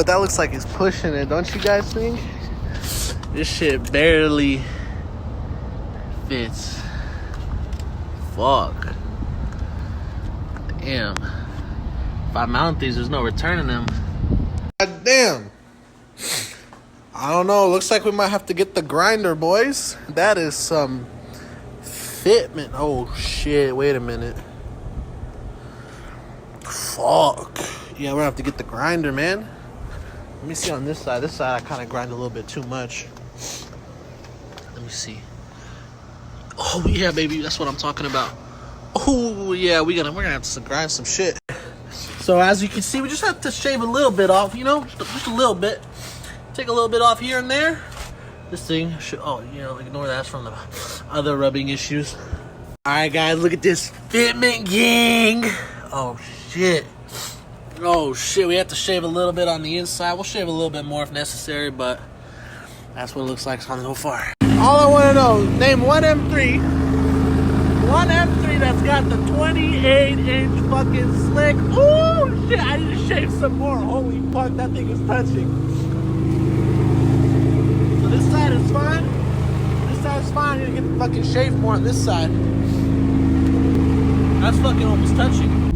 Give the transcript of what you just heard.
But that looks like it's pushing it, don't you guys think? This shit barely fits. Fuck. Damn. If I mount these, there's no returning them. God damn. I don't know. Looks like we might have to get the grinder, boys. That is some fitment. Oh, shit. Wait a minute. Fuck. Yeah, we're gonna have to get the grinder, man. Let me see on this side. This side I kind of grind a little bit too much. Let me see. Oh, yeah, baby. That's what I'm talking about. Oh, yeah. We're gonna have to grind some shit. So as you can see, we just have to shave a little bit off, you know, just a little bit. Take a little bit off here and there. This thing should, oh, you know, ignore that from the other rubbing issues. All right, guys, look at this fitment, gang. Oh, shit. Oh, shit, we have to shave a little bit on the inside. We'll shave a little bit more if necessary, but that's what it looks like so far. All I want to know, name one M3. One M3 that's got the 28-inch fucking slick. Ooh, shit, I need to shave some more. Holy fuck, that thing is touching. So this side is fine. This side is fine. I need to get the fucking shave more on this side. That's fucking almost touching.